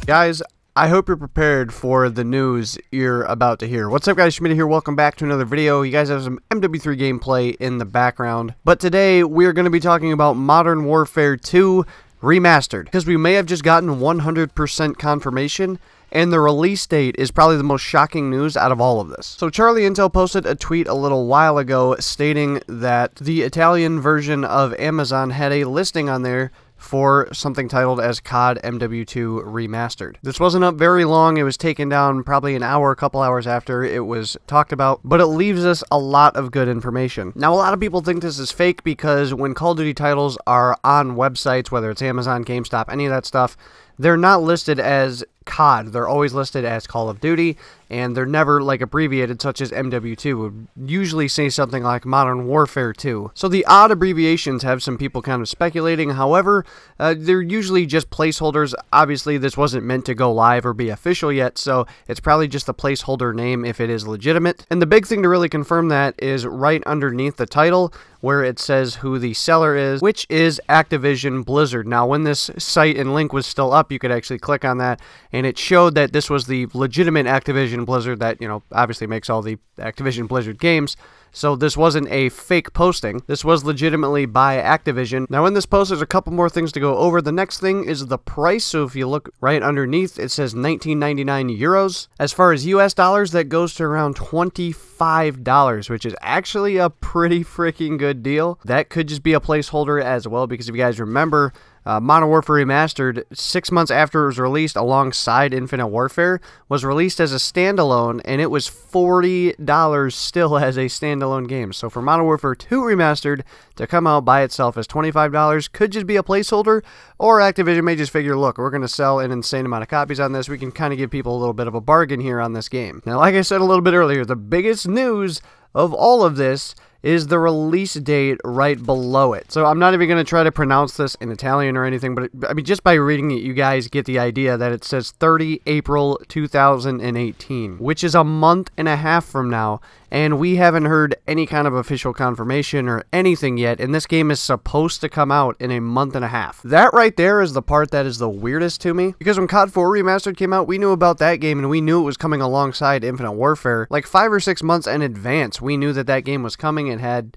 Guys, I hope you're prepared for the news you're about to hear. What's up, guys? Schmidt here. Welcome back to another video. You guys have some MW3 gameplay in the background. But today, we're going to be talking about Modern Warfare 2 Remastered. Because we may have just gotten 100% confirmation, and the release date is probably the most shocking news out of all of this. So Charlie Intel posted a tweet a little while ago stating that the Italian version of Amazon had a listing on there for something titled as COD MW2 Remastered. This wasn't up very long. It was taken down probably an hour, a couple hours after it was talked about, but it leaves us a lot of good information. Now, a lot of people think this is fake because when Call of Duty titles are on websites, whether it's Amazon, GameStop, any of that stuff, they're not listed as COD. They're always listed as Call of Duty, and they're never like abbreviated, such as MW2 would usually say something like Modern Warfare 2. So the odd abbreviations have some people kind of speculating. However, they're usually just placeholders. Obviously, this wasn't meant to go live or be official yet, so it's probably just a placeholder name if it is legitimate. And the big thing to really confirm that is right underneath the title, where it says who the seller is, which is Activision Blizzard. Now, when this site and link was still up, you could actually click on that, and it showed that this was the legitimate Activision Blizzard that, you know, obviously makes all the Activision Blizzard games. So this wasn't a fake posting. This was legitimately by Activision. Now in this post, there's a couple more things to go over. The next thing is the price. So if you look right underneath, it says 19.99 euros. As far as US dollars, that goes to around $25, which is actually a pretty freaking good deal. That could just be a placeholder as well, because if you guys remember, Modern Warfare Remastered, 6 months after it was released alongside Infinite Warfare, was released as a standalone, and it was $40 still as a standalone game. So for Modern Warfare 2 Remastered to come out by itself as $25 could just be a placeholder, or Activision may just figure, look, we're going to sell an insane amount of copies on this. We can kind of give people a little bit of a bargain here on this game. Now, like I said a little bit earlier, the biggest news of all of this is the release date right below it. So I'm not even going to try to pronounce this in Italian or anything, but I mean, just by reading it, you guys get the idea that it says 30 April 2018, which is a month and a half from now, and we haven't heard any kind of official confirmation or anything yet, and this game is supposed to come out in a month and a half. That right there is the part that is the weirdest to me, because when COD 4 Remastered came out, we knew about that game, and we knew it was coming alongside Infinite Warfare. Like 5 or 6 months in advance, we knew that that game was coming and had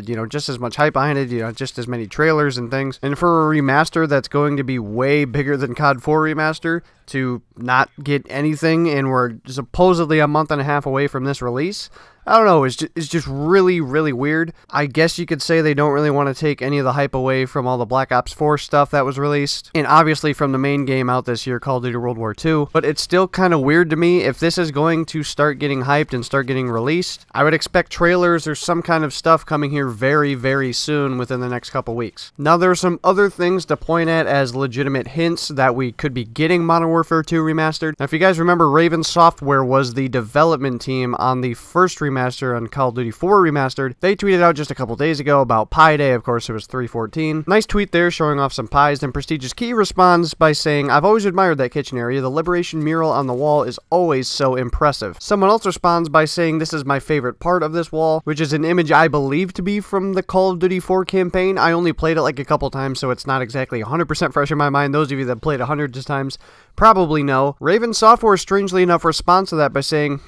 you know, just as much hype behind it, you know, just as many trailers and things. And for a remaster that's going to be way bigger than COD 4 Remaster to not get anything, and we're supposedly a month and a half away from this release, I don't know, it's just really, really weird. I guess you could say they don't really want to take any of the hype away from all the Black Ops 4 stuff that was released, and obviously from the main game out this year, Call of Duty World War II, but it's still kind of weird to me. If this is going to start getting hyped and start getting released, I would expect trailers or some kind of stuff coming here very, very soon within the next couple weeks. Now, there are some other things to point at as legitimate hints that we could be getting Modern Warfare 2 Remastered. Now, if you guys remember, Raven Software was the development team on the first remaster on Call of Duty 4 Remastered. They tweeted out just a couple days ago about Pi Day. Of course, it was 3/14. Nice tweet there showing off some pies. Then Prestigious Key responds by saying, "I've always admired that kitchen area. The Liberation mural on the wall is always so impressive." Someone else responds by saying, "This is my favorite part of this wall," which is an image I believe to be from the Call of Duty 4 campaign. I only played it like a couple times, so it's not exactly 100% fresh in my mind. Those of you that played 100 times probably know. Raven Software, strangely enough, responds to that by saying,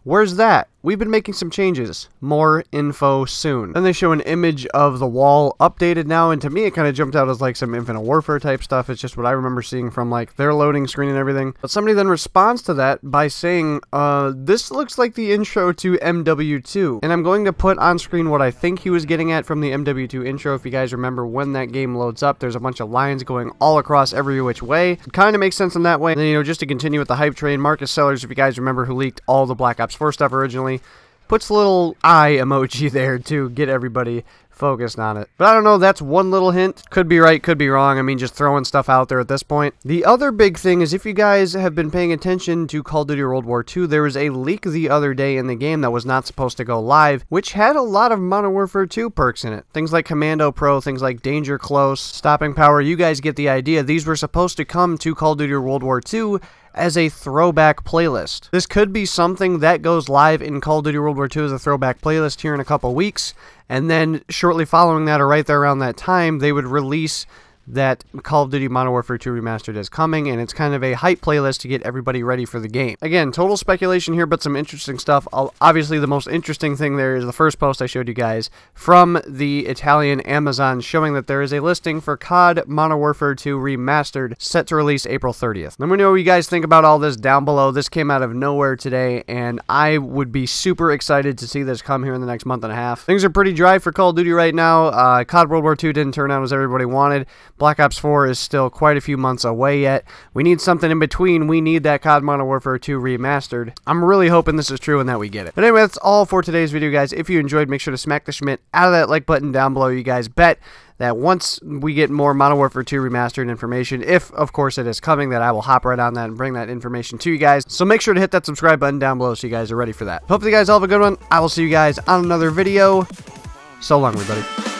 "Where's that? We've been making some changes. More info soon." Then they show an image of the wall updated now, and to me it kind of jumped out as like some Infinite Warfare type stuff. It's just what I remember seeing from like their loading screen and everything. But somebody then responds to that by saying, this looks like the intro to MW2. And I'm going to put on screen what I think he was getting at from the MW2 intro. If you guys remember, when that game loads up, there's a bunch of lines going all across every which way. It kind of makes sense in that way. And then, you know, just to continue with the hype train, Marcus Sellers, if you guys remember, who leaked all the Black Ops 4 stuff originally, puts a little eye emoji there to get everybody focused on it. But I don't know, that's one little hint. Could be right, could be wrong. I mean, just throwing stuff out there at this point. The other big thing is, if you guys have been paying attention to Call of Duty World War II, there was a leak the other day in the game that was not supposed to go live, which had a lot of Modern Warfare 2 perks in it. Things like Commando Pro, things like Danger Close, Stopping Power, you guys get the idea. These were supposed to come to Call of Duty World War II as a throwback playlist. This could be something that goes live in Call of Duty World War II as a throwback playlist here in a couple weeks, and then shortly following that, or right there around that time, they would release that Call of Duty Modern Warfare 2 Remastered is coming, and it's kind of a hype playlist to get everybody ready for the game. Again, total speculation here, but some interesting stuff. Obviously, the most interesting thing there is the first post I showed you guys from the Italian Amazon showing that there is a listing for COD Modern Warfare 2 Remastered set to release April 30th. Let me know what you guys think about all this down below. This came out of nowhere today, and I would be super excited to see this come here in the next month and a half. Things are pretty dry for Call of Duty right now. COD World War II didn't turn out as everybody wanted. Black Ops 4 is still quite a few months away yet. We need something in between. We need that COD Modern Warfare 2 Remastered. I'm really hoping this is true and that we get it. But anyway, that's all for today's video, guys. If you enjoyed, make sure to smack the Schmidt out of that like button down below. You guys bet that once we get more Modern Warfare 2 Remastered information, if of course it is coming, that I will hop right on that and bring that information to you guys. So make sure to hit that subscribe button down below so you guys are ready for that. Hopefully you guys all have a good one. I will see you guys on another video. So long, everybody.